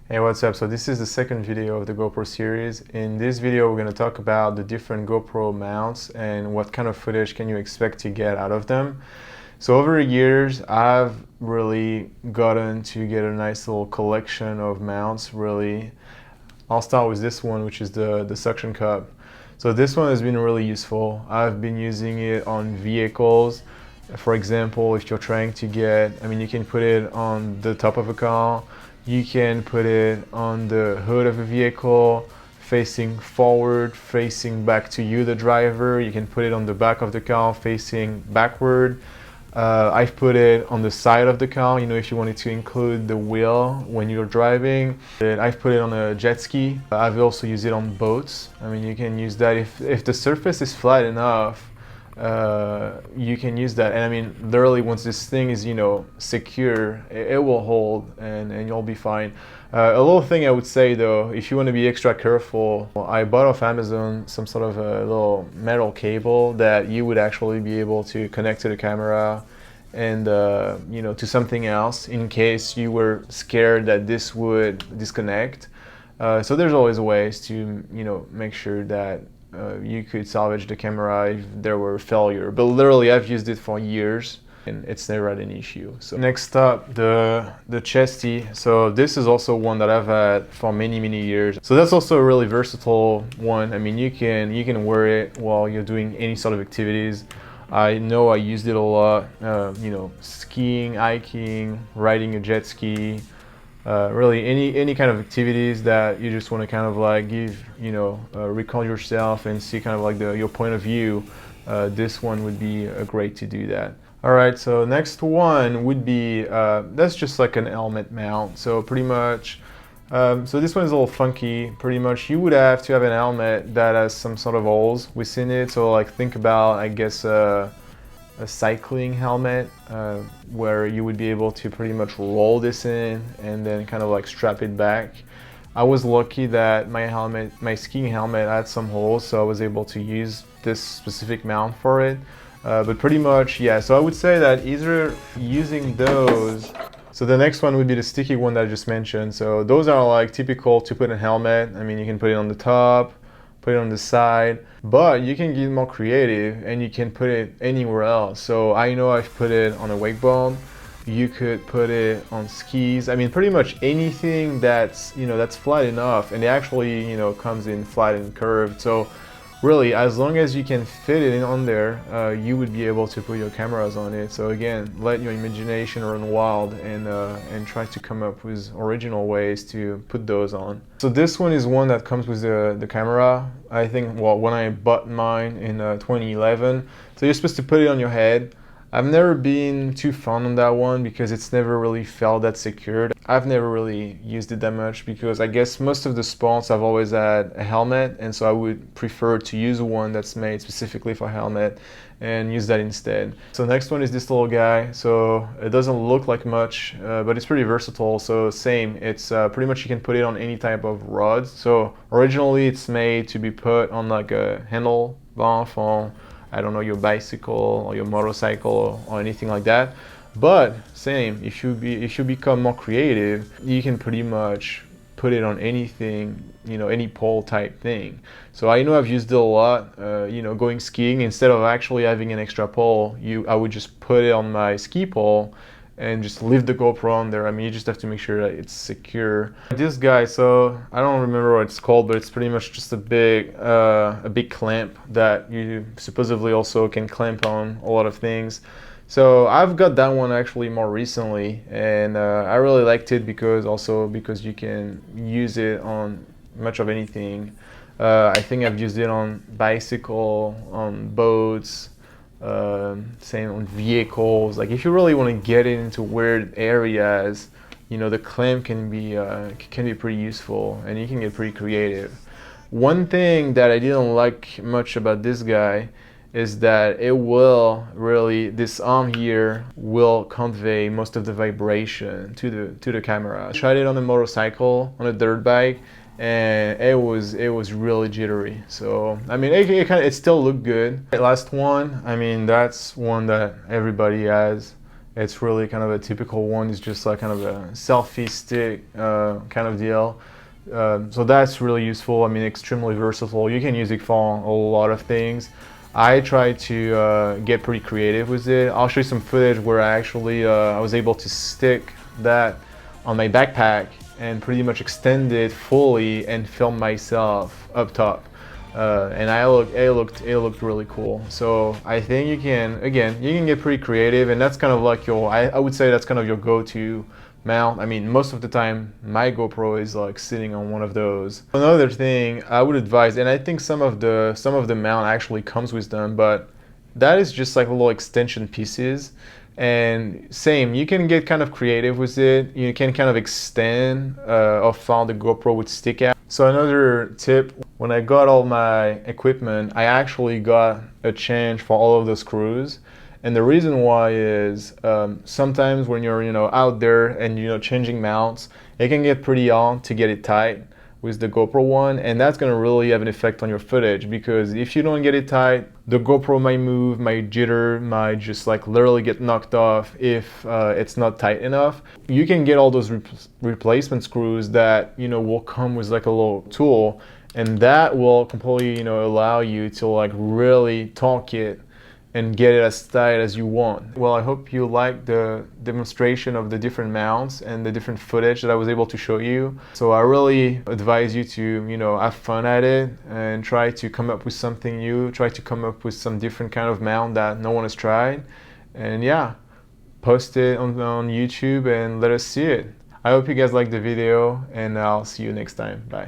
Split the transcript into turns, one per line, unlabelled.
Hey, what's up? So this is the second video of the GoPro series. In this video, we're going to talk about the different GoPro mounts and what kind of footage can you expect to get out of them. So over the years, I've really gotten to get a nice little collection of mounts, really. I'll start with this one, which is the suction cup. So this one has been really useful. I've been using it on vehicles. For example, if you're trying to get, you can put it on the top of a car. You can put it on the hood of a vehicle, facing forward, facing back to you, the driver. You can put it on the back of the car, facing backward. I've put it on the side of the car, if you wanted to include the wheel when you're driving. I've put it on a jet ski. I've also used it on boats. You can use that if the surface is flat enough. You can use that, and literally once this thing is secure, it will hold and you'll be fine. A little thing I would say though, if you want to be extra careful, I bought off Amazon some sort of a little metal cable that you would actually be able to connect to the camera and to something else in case you were scared that this would disconnect. So there's always ways to make sure that you could salvage the camera if there were failure, but literally I've used it for years and it's never had an issue. So next up, the Chesty. So this is also one that I've had for many years. So that's also a really versatile one. You can wear it while you're doing any sort of activities. I know I used it a lot, skiing, hiking, riding a jet ski. Really any kind of activities that you just want to kind of like give, recall yourself and see kind of like your point of view. This one would be great to do that. All right, so next one would be, that's just like an helmet mount. So pretty much, so this one is a little funky. Pretty much you would have to have an helmet that has some sort of holes within it. So like think about, I guess, a cycling helmet where you would be able to pretty much roll this in and then kind of like strap it back. I was lucky that my skiing helmet had some holes, so I was able to use this specific mount for it. But pretty much, yeah, so I would say that either using those. So the next one would be the sticky one that I just mentioned. So those are like typical to put in a helmet. You can put it on the top, put it on the side, but you can get more creative and you can put it anywhere else. So I know I've put it on a wakeboard. You could put it on skis. Pretty much anything that's that's flat enough, and it actually comes in flat and curved. So really, as long as you can fit it in on there, you would be able to put your cameras on it. So again, let your imagination run wild and try to come up with original ways to put those on. So this one is one that comes with the camera. I think, well, when I bought mine in 2011, so you're supposed to put it on your head. I've never been too fond on that one because it's never really felt that secured. I've never really used it that much because I guess most of the sports I've always had a helmet, and so I would prefer to use one that's made specifically for helmet and use that instead. So next one is this little guy. So it doesn't look like much, but it's pretty versatile. So same, it's pretty much you can put it on any type of rods. So originally it's made to be put on like a handlebar for, I don't know, your bicycle or your motorcycle or anything like that. But same, if you become more creative, you can pretty much put it on anything, any pole type thing. So I know I've used it a lot, going skiing. Instead of actually having an extra pole, I would just put it on my ski pole and just leave the GoPro on there. You just have to make sure that it's secure. This guy, so I don't remember what it's called, but it's pretty much just a big clamp that you supposedly also can clamp on a lot of things. So I've got that one actually more recently, and I really liked it because you can use it on much of anything. I think I've used it on bicycle, on boats, same on vehicles. Like if you really want to get it into weird areas, the clamp can be pretty useful, and you can get pretty creative. One thing that I didn't like much about this guy is that this arm here will convey most of the vibration to the camera. I tried it on a motorcycle, on a dirt bike, and it was really jittery. So it still looked good. Last one, that's one that everybody has. It's really kind of a typical one. It's just like kind of a selfie stick kind of deal. So that's really useful. I mean, extremely versatile. You can use it for a lot of things. I try to get pretty creative with it. I'll show you some footage where I was able to stick that on my backpack and pretty much extend it fully and film myself up top. And it looked really cool. So I think you can get pretty creative, and that's kind of like I would say that's kind of your go-to mount. I mean, most of the time my GoPro is like sitting on one of those. Another thing I would advise, and I think some of the mount actually comes with them, but that is just like little extension pieces. And same, you can get kind of creative with it. You can kind of extend how far the GoPro would stick out. So another tip, when I got all my equipment, I actually got a change for all of the screws. And the reason why is sometimes when you're out there and changing mounts, it can get pretty hard to get it tight with the GoPro one, and that's going to really have an effect on your footage, because if you don't get it tight, the GoPro might move, might jitter, might just like literally get knocked off if it's not tight enough. You can get all those replacement screws that will come with like a little tool, and that will completely allow you to like really torque it and get it as tight as you want. Well, I hope you liked the demonstration of the different mounts and the different footage that I was able to show you. So I really advise you to, have fun at it and try to come up with something new, try to come up with some different kind of mount that no one has tried. And yeah, post it on YouTube and let us see it. I hope you guys liked the video, and I'll see you next time. Bye.